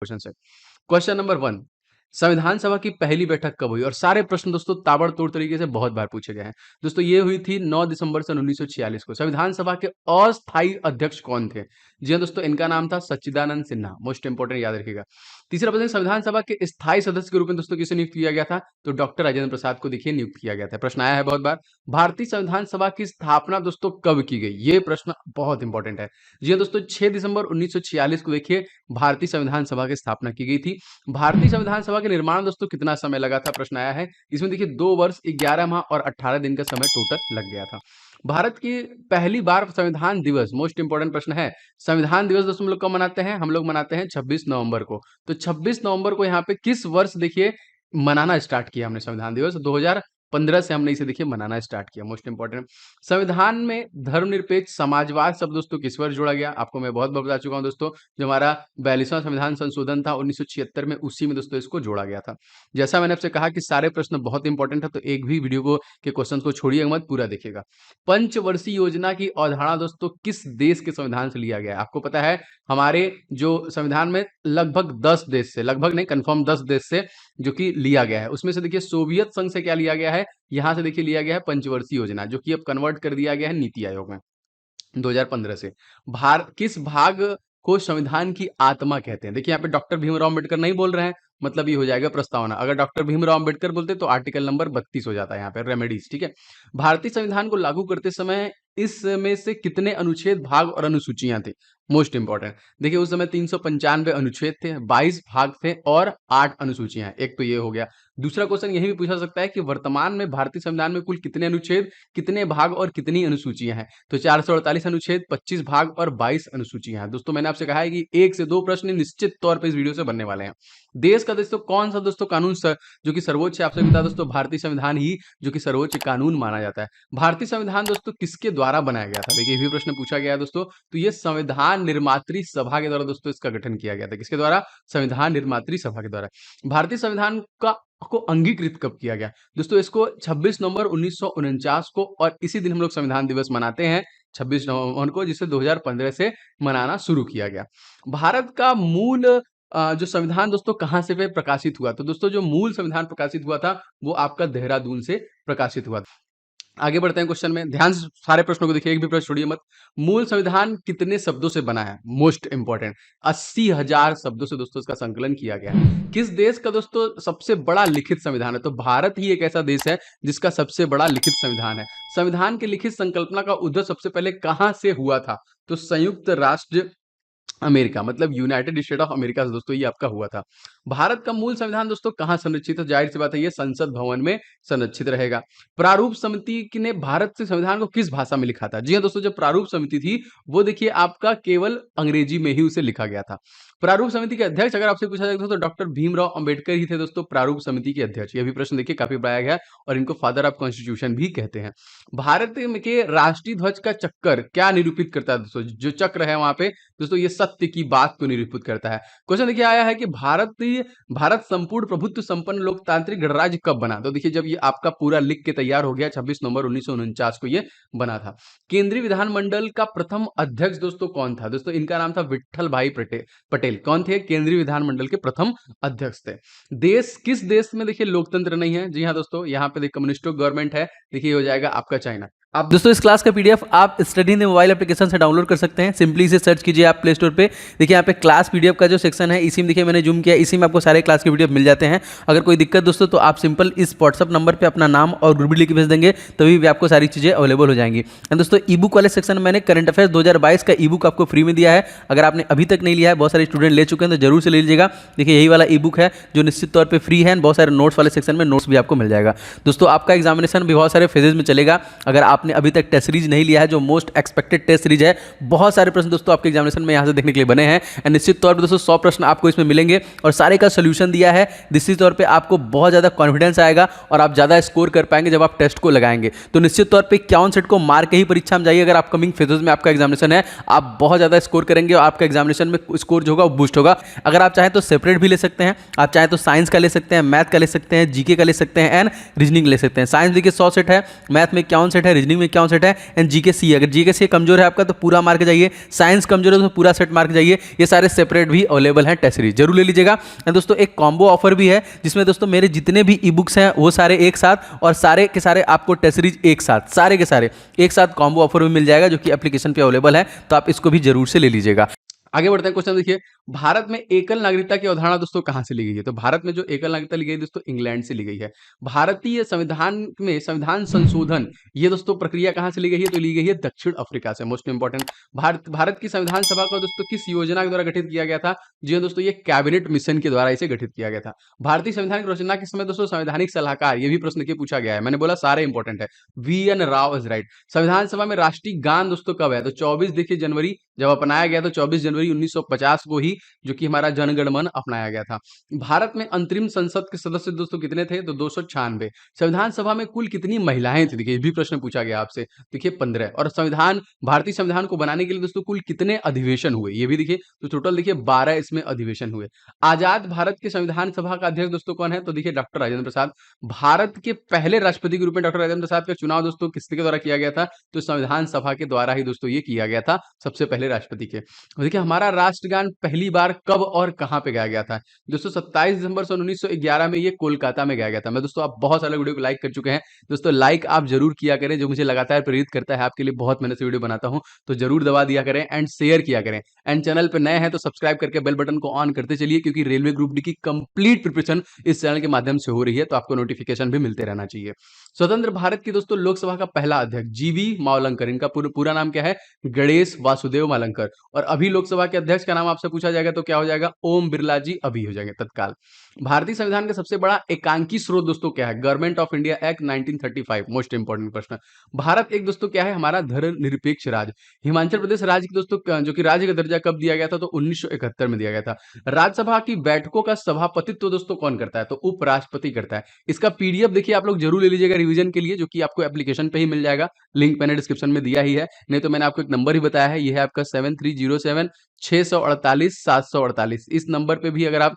Question से। Question number 1, संविधान सभा की पहली बैठक कब हुई? और सारे प्रश्न दोस्तों ताबड़तोड़ तरीके से बहुत बार पूछे गए हैं। दोस्तों ये हुई थी 9 दिसंबर सन 1946 को। संविधान सभा के अस्थायी अध्यक्ष कौन थे? जी हाँ दोस्तों, इनका नाम था सच्चिदानंद सिन्हा। मोस्ट इंपोर्टेंट याद रखिएगा। तीसरा प्रश्न, संविधान सभा के स्थायी सदस्य के रूप में दोस्तों किसे नियुक्त किया गया था? तो डॉक्टर राजेंद्र प्रसाद को देखिए नियुक्त किया गया था। प्रश्न आया है बहुत बार। भारतीय संविधान सभा की स्थापना दोस्तों कब की गई? ये प्रश्न बहुत इंपॉर्टेंट है। जी हाँ दोस्तों, 6 दिसंबर 1946 को देखिए भारतीय संविधान सभा की स्थापना की गई थी। भारतीय संविधान सभा के निर्माण दोस्तों कितना समय लगा था? प्रश्न आया है। इसमें देखिए 2 वर्ष 11 माह और 18 दिन का समय टोटल लग गया था। भारत की पहली बार संविधान दिवस, मोस्ट इंपोर्टेंट प्रश्न है। संविधान दिवस दोस्तों हम लोग कब मनाते हैं? हम लोग मनाते हैं 26 नवंबर को। तो 26 नवंबर को यहाँ पे किस वर्ष देखिए मनाना स्टार्ट किया हमने संविधान दिवस? 2015 से हमने इसे देखिए मनाना स्टार्ट किया। मोस्ट इंपोर्टेंट, संविधान में धर्मनिरपेक्ष समाजवाद शब्द दोस्तों किस वर्ष जोड़ा गया? आपको मैं बहुत बार बता चुका हूं दोस्तों, जो हमारा 42वां संविधान संशोधन था 1976 में, उसी में दोस्तों इसको जोड़ा गया था। जैसा मैंने आपसे कहा कि सारे प्रश्न बहुत इंपॉर्टेंट है, तो एक भी वीडियो को के क्वेश्चन को छोड़िएगा मत, पूरा देखिएगा। पंचवर्षीय योजना की अवधारणा दोस्तों किस देश के संविधान से लिया गया है? आपको पता है हमारे जो संविधान में लगभग 10 देश से, लगभग नहीं कंफर्म 10 देश से जो कि लिया गया है, उसमें से देखिए सोवियत संघ से क्या लिया गया है? यहाँ से देखिए लिया गया है पंचवर्षीय योजना, जो कि अब कन्वर्ट कर दिया गया है नीति आयोग में 2015 से। किस भाग को संविधान की आत्मा कहते हैं? देखिए यहाँ पे डॉक्टर भीमराव अंबेडकर नहीं बोल रहे हैं, मतलब ये हो जाएगा प्रस्तावना। अगर डॉक्टर भीमराव अंबेडकर बोलते तो आर्टिकल नंबर 32 हो जाता है यहाँ पे, रेमेडीज। ठीक है, भारतीय संविधान को लागू करते समय इसमें से कितने अनुच्छेद, भाग और अनुसूचियां थे? मोस्ट इंपॉर्टेंट, देखिए उस समय 395 अनुच्छेद थे, 22 भाग थे और 8 अनुसूचियां। एक तो ये हो गया। दूसरा क्वेश्चन यही भी पूछा सकता है कि वर्तमान में भारतीय संविधान में कुल कितने अनुच्छेद, कितने भाग और कितनी अनुसूचियां हैं? तो 448 अनुच्छेद, 25 भाग और 22 अनुसूचियां हैं। दोस्तों मैंने आपसे कहा है कि 1 से 2 प्रश्न निश्चित तौर पर इस वीडियो से बनने वाले हैं। देश का दोस्तों कौन सा दोस्तों कानून जो कि सर्वोच्च है? आपसे बता दोस्तों, भारतीय संविधान ही जो कि सर्वोच्च कानून माना जाता है। भारतीय संविधान दोस्तों किसके द्वारा बनाया गया था? देखिए ये भी प्रश्न पूछा गया है दोस्तों। तो ये संविधान निर्मात्री सभा के द्वारा दोस्तों इसका गठन किया गया था। किसके द्वारा? संविधान निर्मात्री सभा के द्वारा। भारतीय संविधान को अंगीकृत कब किया गया? दोस्तों इसको 26 नवंबर 1949 को, और इसी दिन हम लोग संविधान दिवस मनाते हैं 26 नवंबर को, जिसे 2015 से मनाना शुरू किया गया। भारत का मूल जो संविधान दोस्तों कहां से प्रकाशित हुआ? तो दोस्तों जो मूल संविधान प्रकाशित हुआ था वो आपका देहरादून से प्रकाशित हुआ था। आगे बढ़ते हैं क्वेश्चन में, ध्यान से सारे प्रश्नों को देखिए, एक भी प्रश्न छोड़िए मत। मूल संविधान कितने शब्दों से बना है? मोस्ट इंपॉर्टेंट, 80,000 शब्दों से दोस्तों इसका संकलन किया गया है। किस देश का दोस्तों सबसे बड़ा लिखित संविधान है? तो भारत ही एक ऐसा देश है जिसका सबसे बड़ा लिखित संविधान है। संविधान की लिखित संकल्पना का उद्भव सबसे पहले कहां से हुआ था? तो संयुक्त राष्ट्र अमेरिका, मतलब यूनाइटेड स्टेट ऑफ अमेरिका से दोस्तों ये आपका हुआ था। भारत का मूल संविधान दोस्तों कहां संरक्षित है? जाहिर सी बात है ये संसद भवन में संरक्षित रहेगा। प्रारूप समिति ने भारत से संविधान को किस भाषा में लिखा था? जी हाँ दोस्तों, जो प्रारूप समिति थी वो देखिए आपका केवल अंग्रेजी में ही उसे लिखा गया था। प्रारूप समिति के अध्यक्ष अगर आपसे पूछा जाए तो डॉक्टर भीमराव अंबेडकर ही थे दोस्तों प्रारूप समिति के अध्यक्ष। यह भी प्रश्न देखिए काफी बढ़ाया गया और इनको फादर ऑफ कॉन्स्टिट्यूशन भी कहते हैं। भारत के राष्ट्रीय ध्वज का चक्कर क्या निरूपित करता है? दोस्तों जो चक्र है वहां पे दोस्तों ये सत्य की बात को निरूपित करता है। क्वेश्चन देखिए आया है कि भारत संपूर्ण प्रभुत्व संपन्न लोकतांत्रिक गणराज्य कब बना? तो देखिए जब ये आपका पूरा लिख के तैयार हो गया 26 नवंबर 1949 को ये बना था। केंद्रीय विधानमंडल का प्रथम अध्यक्ष दोस्तों कौन था? दोस्तों इनका नाम था विट्ठल भाई पटेल। कौन थे? केंद्रीय विधानमंडल के प्रथम अध्यक्ष थे। किस देश में देखिए लोकतंत्र नहीं है? जी हाँ दोस्तों, यहाँ पे कम्युनिस्टो गवर्नमेंट है। देखिए हो जाएगा आपका चाइना। आप दोस्तों इस क्लास का पीडीएफ आप स्टडी इन मोबाइल एप्लीकेशन से डाउनलोड कर सकते हैं। सिंपली इसे सर्च कीजिए आप प्ले स्टोर पे। देखिए यहाँ पे क्लास पीडीएफ का जो सेक्शन है इसी में देखिए मैंने जूम किया, इसी में आपको सारे क्लास के पीडीएफ मिल जाते हैं। अगर कोई दिक्कत दोस्तों तो आप सिंपल इस व्हाट्सअप नंबर पे अपना नाम और ग्रुप लिख के भेज देंगे, तभी भी आपको सारी चीज़ें अवेलेबल हो जाएंगी। एंड दोस्तों ई बुक वाले सेक्शन में मैंने करंट अफेयर्स 2022 का ई बुक आपको फ्री में दिया है। अगर आपने अभी तक नहीं लिया है, बहुत सारे स्टूडेंट ले चुके हैं, तो जरूर से ले लीजिएगा। देखिए यही वाला ई बुक है जो निश्चित तौर पर फ्री है। बहुत सारे नोट्स वाले सेक्शन में नोट्स भी आपको मिल जाएगा। दोस्तों आपका एग्जामिनेशन भी बहुत सारे फेजेज में चलेगा। अगर आपने अभी तक टेस्ट सीरीज नहीं लिया है, जो मोस्ट एक्सपेक्टेड टेस्ट सीरीज है, बहुत सारे प्रश्न दोस्तों आपके एग्जामिनेशन में यहां से देखने के लिए बने हैं। एंड निश्चित तौर पे दोस्तों 100 प्रश्न आपको इसमें मिलेंगे और सारे का सोल्यूशन दिया है। निश्चित तौर पे आपको बहुत ज्यादा कॉन्फिडेंस आएगा और आप ज्यादा स्कोर कर पाएंगे जब आप टेस्ट को लगाएंगे। तो निश्चित तौर पे 51 सेट को मार के ही परीक्षा में जाइए। अगर अपकमिंग फेजेस में आपका एग्जामिनेशन है, आप बहुत ज्यादा स्कोर करेंगे और आपका एग्जामिनेशन में स्कोर जो होगा वो बूस्ट होगा। अगर आप चाहें तो सेपरेट भी ले सकते हैं, आप चाहें तो साइंस का ले सकते हैं, मैथ का ले सकते हैं, जीके का ले सकते हैं एंड रीजनिंग ले सकते हैं। साइंस देखिए 100 सेट है, मैथ में 51 सेट है, रीजनिंग रीजनिंग में क्या सेट है, एंड जीके सी। अगर जीके सी कमजोर है आपका तो पूरा मार्क जाइए, साइंस कमजोर है तो पूरा सेट मार्क जाइए। ये सारे सेपरेट भी अवेलेबल हैं टेस्ट सीरीज, जरूर ले लीजिएगा। एंड दोस्तों एक कॉम्बो ऑफर भी है जिसमें दोस्तों मेरे जितने भी ई बुक्स हैं वो सारे एक साथ, और सारे के सारे आपको टेस्ट सीरीज एक साथ, सारे के सारे एक साथ कॉम्बो ऑफर में मिल जाएगा, जो कि एप्लीकेशन पे अवेलेबल है, तो आप इसको भी जरूर से ले लीजिएगा। आगे बढ़ते हैं। क्वेश्चन देखिए, भारत में एकल नागरिकता की अवधारणा दोस्तों कहां से ली गई है? तो भारत में जो एकल नागरिकता ली गई है दोस्तों, इंग्लैंड से ली गई है। भारतीय संविधान में संविधान संशोधन, ये दोस्तों प्रक्रिया कहां से ली गई है? तो ली गई है दक्षिण अफ्रीका से। मोस्ट इंपॉर्टेंट, भारत की संविधान सभा को दोस्तों किस योजना के द्वारा गठित किया गया था? जी हाँ दोस्तों, ये कैबिनेट मिशन के द्वारा इसे गठित किया गया था। भारतीय संविधान की रचना के समय दोस्तों संवैधानिक सलाहकार, ये भी प्रश्न के पूछा गया है, मैंने बोला सारे इंपॉर्टेंट है। VN Rao is right. संविधान सभा में राष्ट्रीय गान दोस्तों कब है? तो 24 देखिए जनवरी जब अपनाया गया, तो 24 जनवरी 1950 को ही जो कि हमारा जनगण मन अपनाया गया था। भारत में अंतरिम संसद के सदस्य दोस्तों कितने थे? तो 296। संविधान सभा में कुल कितनी महिलाएं थी? देखिए ये भी प्रश्न पूछा गया आपसे, देखिए 15। और भारतीय संविधान को बनाने के लिए दोस्तों कुल कितने अधिवेशन हुए? ये भी देखिए, तो टोटल देखिए 12 इसमें अधिवेशन हुए। आजाद भारत के संविधान सभा का अध्यक्ष दोस्तों कौन है? तो देखिए डॉक्टर राजेंद्र प्रसाद। भारत के पहले राष्ट्रपति के रूप में डॉक्टर राजेंद्र प्रसाद का चुनाव दोस्तों किसके द्वारा किया गया था? तो संविधान सभा के द्वारा ही दोस्तों ये किया गया था, सबसे पहले राष्ट्रपति के। देखिए हमारा राष्ट्रगान पहली बार कब और कहां पे गाया गया था? दोस्तों 27 दिसंबर सन 1911 में ये कोलकाता में गाया गया था। मैं दोस्तों, आप बहुत सारे वीडियो को लाइक कर चुके हैं दोस्तों, लाइक आप जरूर किया करें, जो मुझे लगातार प्रेरित करता है आपके लिए। बहुत मेहनत से वीडियो बनाता हूं, तो जरूर दबा दिया करें एंड शेयर किया करें। एंड चैनल पे नए हैं तो सब्सक्राइब करके बेल बटन को ऑन करते चलिए, क्योंकि रेलवे ग्रुप डी की कंप्लीट प्रिपरेशन इस चैनल के माध्यम से हो रही है, तो आपको नोटिफिकेशन भी मिलते रहना चाहिए। स्वतंत्र भारत की दोस्तों लोकसभा का पहला अध्यक्ष GV मावलंकर, इनका पूरा नाम क्या है? गणेश वासुदेव मावलंकर। और अभी लोकसभा के अध्यक्ष का नाम आपसे पूछा जाएगा तो क्या हो जाएगा? ओम बिरला जी अभी हो जाएंगे तत्काल। भारतीय संविधान का सबसे बड़ा एकांकी स्रोत दोस्तों क्या है? Government of India act 1935। Most important प्रश्न। भारत एक दोस्तों क्या है? हमारा धर्मनिरपेक्ष राज्य। हिमाचल प्रदेश राज्य की दोस्तों जो कि राज्य का दर्जा कब दिया गया था? तो 1971 में दिया गया था। राज्यसभा की बैठकों का सभापतित्व दोस्तों कौन करता है? तो उपराष्ट्रपति करता है। इसका PDF देखिए आप लोग जरूर ले लीजिएगा रिवीजन के लिए, जो कि आपको एप्लीकेशन पे ही मिल जाएगा, लिंक मैंने डिस्क्रिप्शन में दिया ही है, नहीं तो मैंने आपको एक नंबर ही बताया है, ये है आपका 7307 648 748। इस नंबर पे भी अगर आप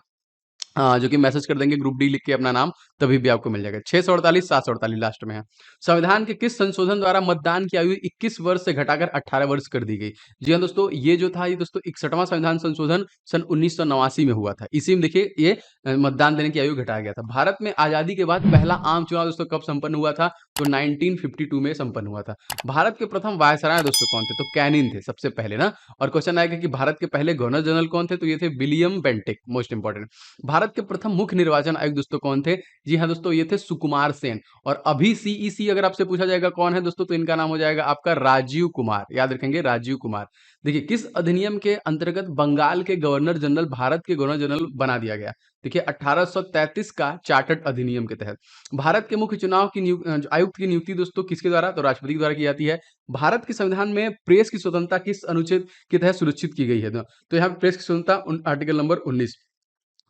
जो कि मैसेज कर देंगे ग्रुप डी लिख के अपना नाम, तभी भी आपको मिल जाएगा। 648 748 लास्ट में है। संविधान के किस संशोधन द्वारा मतदान की आयु 21 वर्ष से घटाकर 18 वर्ष कर दी गई? जी हाँ दोस्तों, ये जो था ये दोस्तों 61वां संविधान संशोधन सन 1989 में हुआ था। इसी में देखिए ये मतदान देने की आयु घटाया गया था। भारत में आजादी के बाद पहला आम चुनाव दोस्तों कब संपन्न हुआ था? तो 1952 में संपन्न हुआ था। भारत के प्रथम वायसराय दोस्तों कौन थे? तो कैनिन थे सबसे पहले ना। और क्वेश्चन आएगा कि भारत के पहले गवर्नर जनरल कौन थे? तो ये थे William Bentinck. Most important. Bharat के प्रथम मुख्य निर्वाचन आयुक्त दोस्तों कौन थे? जी हाँ दोस्तों, ये थे सुकुमार सेन। और अभी CEC अगर आपसे पूछा जाएगा कौन है दोस्तों, तो इनका नाम हो जाएगा आपका राजीव कुमार। याद रखेंगे, राजीव कुमार। देखिए किस अधिनियम के अंतर्गत बंगाल के गवर्नर जनरल भारत के गवर्नर जनरल बना दिया गया? देखिए 1833 का चार्टर्ड अधिनियम के तहत। भारत के मुख्य चुनाव की आयुक्त की नियुक्ति दोस्तों किसके द्वारा? तो राष्ट्रपति के द्वारा की जाती है। भारत के संविधान में प्रेस की स्वतंत्रता किस अनुच्छेद के तहत सुरक्षित की गई है? तो यहाँ प्रेस की स्वतंत्रता आर्टिकल नंबर 19,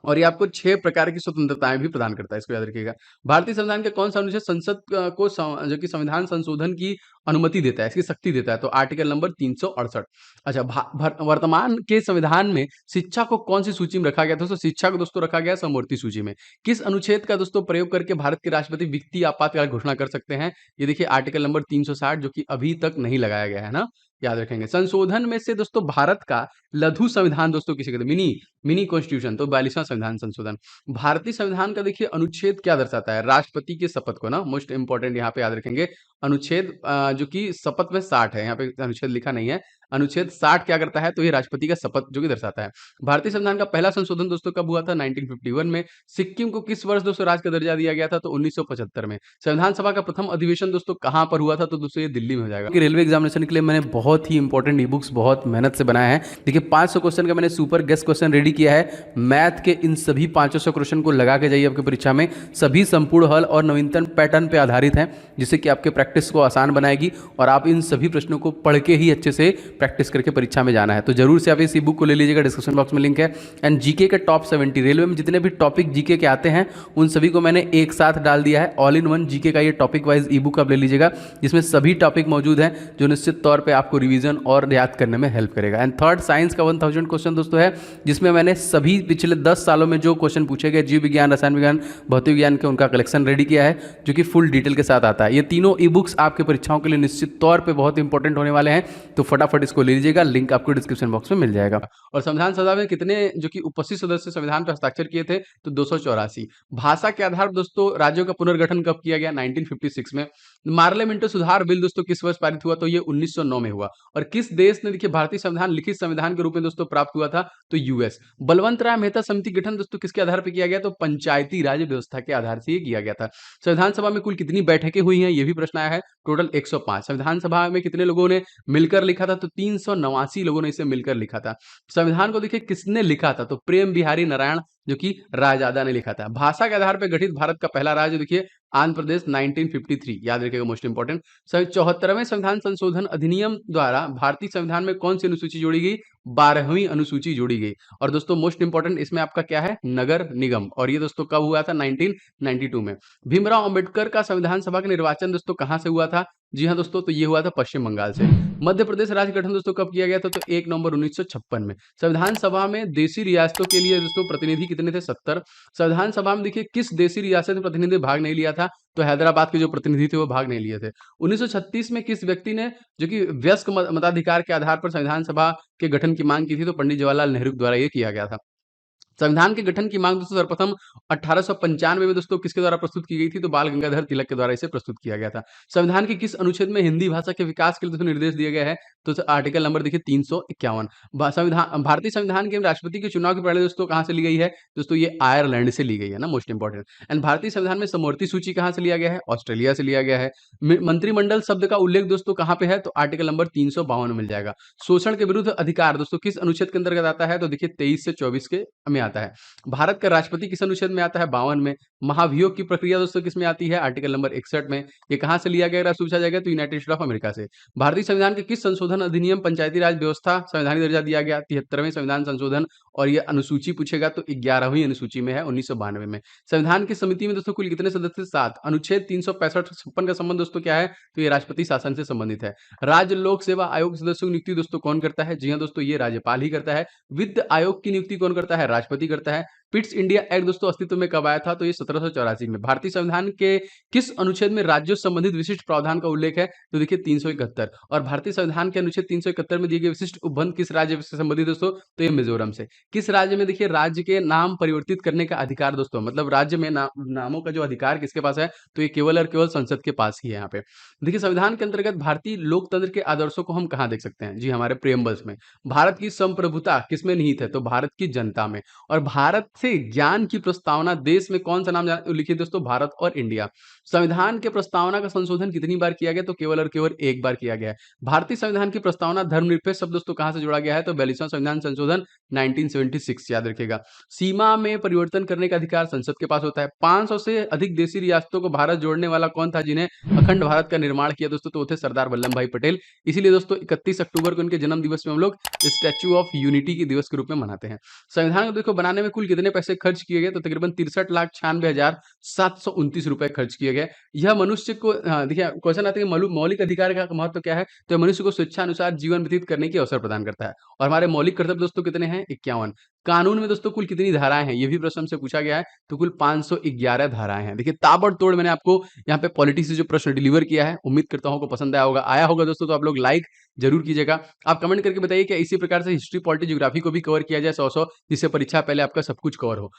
और ये आपको 6 प्रकार की स्वतंत्रताएं भी प्रदान करता है, इसको याद रखिएगा। भारतीय संविधान का कौन सा अनुच्छेद संसद को जो कि संविधान संशोधन की अनुमति देता है, इसकी शक्ति देता है? तो आर्टिकल नंबर 368। अच्छा, वर्तमान के संविधान में शिक्षा को कौन सी सूची में रखा गया? दोस्तों शिक्षा को दोस्तों रखा गया समवर्ती सूची में। किस अनुच्छेद का दोस्तों प्रयोग करके भारत के राष्ट्रपति वित्तीय आपातकाल घोषणा कर सकते हैं? ये देखिए आर्टिकल नंबर 360, जो कि अभी तक नहीं लगाया गया है ना, याद रखेंगे। संशोधन में से दोस्तों भारत का लघु संविधान दोस्तों किसे कहते हैं? मिनी कॉन्स्टिट्यूशन, तो 42वां संविधान संशोधन। भारतीय संविधान का देखिए अनुच्छेद क्या दर्शाता है? राष्ट्रपति के शपथ को ना, मोस्ट इंपॉर्टेंट यहाँ पे याद रखेंगे। अनुच्छेद जो कि शपथ में 60 है, यहाँ पे अनुच्छेद लिखा नहीं है। अनुच्छेद 60 क्या करता है? तो ये राष्ट्रपति का शपथ जो कि दर्शाता है। भारतीय संविधान का पहला संशोधन दोस्तों कब हुआ था? 1951 में। सिक्किम को किस वर्ष दोस्तों राज्य का दर्जा दिया गया था? तो 1975 में। संविधान सभा का प्रथम अधिवेशन दोस्तों कहाँ पर हुआ था? तो दोस्तों ये दिल्ली में हो जाएगा। रेलवे एग्जामिनेशन के लिए मैंने बहुत ही इंपॉर्टेंट ई बुक्स बहुत मेहनत से बनाया है। देखिए 500 क्वेश्चन का मैंने सुपर गेस्ट क्वेश्चन रेडी किया है। मैथ के इन सभी 500 क्वेश्चन को लगा के जाइए आपकी परीक्षा में। सभी संपूर्ण हल और नवीनतम पैटर्न पे आधारित हैं, जिससे कि आपके प्रैक्टिस को आसान बनाएगी और आप इन सभी प्रश्नों को पढ़ के ही अच्छे से प्रैक्टिस करके परीक्षा में जाना है। तो जरूर से आप इस ई बुक को ले लीजिएगा, डिस्क्रिप्शन बॉक्स में लिंक है। एंड जीके के टॉप 70 रेलवे में जितने भी टॉपिक जीके के आते हैं उन सभी को मैंने एक साथ डाल दिया है। ऑल इन वन जीके का ये टॉपिक वाइज ई बुक आप ले लीजिएगा, जिसमें सभी टॉपिक मौजूद हैं जो निश्चित तौर पे आपको रिवीजन और याद करने में हेल्प करेगा। एंड थर्ड साइंस का 1000 क्वेश्चन दोस्तों है, जिसमें मैंने सभी पिछले 10 सालों में जो क्वेश्चन पूछे गए जीव विज्ञान, रसायन विज्ञान, भौतिक विज्ञान के, उनका कलेक्शन रेडी किया है, जो कि फुल डिटेल के साथ आता है। ये तीनों ई बुक बुक्स आपके परीक्षाओं के लिए निश्चित तौर पे बहुत इंपॉर्टेंट होने वाले हैं, तो फटाफट इसको ले लीजिएगा, लिंक आपको डिस्क्रिप्शन बॉक्स में मिल जाएगा। और संविधान सभा में कितने जो कि उपस्थित सदस्य संविधान पर हस्ताक्षर किए थे, तो 284। भाषा के आधार पर दोस्तों राज्यों का पुनर्गठन कब किया गया, 1956 में। मार्लियामेंटो सुधार बिल दोस्तों किस वर्ष पारित हुआ, तो ये 1909 में हुआ। और किस देश ने देखिए भारतीय संविधान लिखित संविधान के रूप में दोस्तों प्राप्त हुआ था, तो यूएस। बलवंत राय मेहता समिति गठन दोस्तों किसके आधार पर किया गया, तो पंचायती राज व्यवस्था के आधार से ये किया गया था। संविधान सभा में कुल कितनी बैठकें हुई हैं, ये भी प्रश्न आया है, टोटल 105। संविधान सभा में कितने लोगों ने मिलकर लिखा था, तो 389 लोगों ने इसे मिलकर लिखा था। संविधान को देखिए किसने लिखा था, तो प्रेम बिहारी नारायण जो कि रायजादा ने लिखा था। भाषा के आधार पर गठित भारत का पहला राज्य देखिए आंध्र प्रदेश, 1953, याद रखिएगा, मोस्ट इंपॉर्टेंट। 74वें संविधान संशोधन अधिनियम द्वारा भारतीय संविधान में कौन सी अनुसूची जोड़ी गई, 12वीं अनुसूची जोड़ी गई। और दोस्तों मोस्ट इंपॉर्टेंट इसमें आपका क्या है, नगर निगम। और ये दोस्तों कब हुआ था, 1992 में। भीमराव अंबेडकर का संविधान सभा का निर्वाचन दोस्तों कहां से हुआ था, जी हाँ दोस्तों, तो ये हुआ था पश्चिम बंगाल से। मध्य प्रदेश राज्य गठन दोस्तों कब किया गया था, तो 1 नवंबर 1956 में। संविधान सभा में देशी रियासतों के लिए दोस्तों प्रतिनिधि कितने थे, 70। संविधान सभा में देखिए किस देशी रियासत में प्रतिनिधि भाग नहीं लिया था, तो हैदराबाद के जो प्रतिनिधि थे वो भाग नहीं लिए थे। 1936 में किस व्यक्ति ने जो कि वयस्क मताधिकार के आधार पर संविधान सभा के गठन की मांग की थी, तो पंडित जवाहरलाल नेहरू द्वारा ये किया गया था। संविधान के गठन की मांग दोस्तों सर्वप्रथम 1895 में दोस्तों किसके द्वारा प्रस्तुत की गई थी, तो बाल गंगाधर तिलक के द्वारा इसे प्रस्तुत किया गया था। संविधान के किस अनुच्छेद में हिंदी भाषा के विकास के लिए दोस्तों निर्देश दिए गए हैं, तो आर्टिकल नंबर देखिए 351। संविधान भारतीय संविधान के राष्ट्रपति के चुनाव की प्रणाली दोस्तों कहां से ली गई है, दोस्तों ये आयरलैंड से ली गई है ना, मोस्ट इंपॉर्टेंट। एंड भारतीय संविधान में समवर्ती सूची कहां से लिया गया है, ऑस्ट्रेलिया से लिया गया है। मंत्रिमंडल शब्द का उल्लेख दोस्तों कहां पे है, तो आर्टिकल नंबर 352 में मिल जाएगा। शोषण के विरुद्ध अधिकार दोस्तों किस अनुच्छेद के अंतर्गत आता है, तो देखिए 23 से 24 के में आता है। भारत का राष्ट्रपति किस अनुच्छेद में आता है, 52 में। महाभियोग की प्रक्रिया दोस्तों किस में आती है, आर्टिकल नंबर 61 में। ये कहां से लिया गया, अगर पूछा जाएगा तो यूनाइटेड स्टेट ऑफ अमेरिका से। भारतीय संविधान के किस संशोधन अधिनियम पंचायती राज व्यवस्था संवैधानिक दर्जा दिया गया, 73वें संविधान संशोधन। और ये अनुसूची पूछेगा तो 11वीं अनुसूची में है, 1992 में। संविधान की समिति में दोस्तों कुल कितने सदस्य, 7। अनुच्छेद 365-56 का संबंध दोस्तों क्या है, तो ये राष्ट्रपति शासन से संबंधित है। राज्य लोक सेवा आयोग के सदस्यों की नियुक्ति दोस्तों कौन करता है, जी हाँ दोस्तों, ये राज्यपाल ही करता है। वित्त आयोग की नियुक्ति कौन करता है, राष्ट्रपति करता है। पिट्स इंडिया एक्ट दोस्तों अस्तित्व में कब आया था, तो ये 1784 में। भारतीय संविधान के किस अनुच्छेद में राज्यों से संबंधित विशिष्ट प्रावधान का उल्लेख है, तो देखिए 371। और भारतीय संविधान के अनुच्छेद 371 में दिए गए विशिष्ट उपबंध किस राज्य से संबंधित दोस्तों, तो ये मिजोरम से। किस राज्य में देखिए राज्य के नाम परिवर्तित करने का अधिकार दोस्तों, मतलब राज्य में नामों का जो अधिकार किसके पास है, तो ये केवल और केवल संसद के पास ही है। यहाँ पे देखिए संविधान के अंतर्गत भारतीय लोकतंत्र के आदर्शों को हम कहाँ देख सकते हैं, जी हमारे प्रियम्बल्स में। भारत की संप्रभुता किसमें निहित है, तो भारत की जनता में। और भारत से ज्ञान की प्रस्तावना देश में कौन सा नाम लिखित दोस्तों, भारत और इंडिया। संविधान के प्रस्तावना का संशोधन कितनी बार किया गया, तो केवल और केवल एक बार किया गया है। भारतीय संविधान की प्रस्तावना धर्मनिरपेक्ष शब्द दोस्तों कहां से जोड़ा गया है, तो 42वां संविधान संशोधन 1976, याद रखिएगा। सीमा में परिवर्तन करने का अधिकार संसद के पास होता है। 500 से अधिक देशी रियासतों को भारत जोड़ने वाला कौन था जिन्हें अखंड भारत का निर्माण किया दोस्तों, तो वो थे सरदार वल्लभ भाई पटेल। इसीलिए दोस्तों 31 अक्टूबर को उनके जन्म दिवस में हम लोग स्टैच्यू ऑफ यूनिटी के दिवस के रूप में मनाते हैं। संविधान को देखो बनाने में कुल कितने पैसे खर्च किए गए, तो तकरीबन 63,96,729 रुपए खर्च किए गए। यह मनुष्य को देखिए क्वेश्चन आता है कि मौलिक अधिकार का महत्व क्या है, तो मनुष्य को स्वेच्छानुसार जीवन व्यतीत करने की अवसर प्रदान करता है। और हमारे मौलिक कर्तव्य दोस्तों कितने हैं, 51। कानून में दोस्तों कुल कितनी धाराएं हैं, ये भी प्रश्न हमसे पूछा गया है, तो कुल 511 धाराएं हैं। देखिए ताबड़तोड़ मैंने आपको यहाँ पे पॉलिटी से जो प्रश्न डिलीवर किया है, उम्मीद करता हूँ आपको पसंद आया होगा दोस्तों, तो आप लोग लाइक जरूर कीजिएगा। आप कमेंट करके बताइए कि इसी प्रकार से हिस्ट्री, पॉलिटी, ज्योग्राफी को भी कवर किया जाए 100-100, जिससे परीक्षा पहले आपका सब कुछ कवर हो।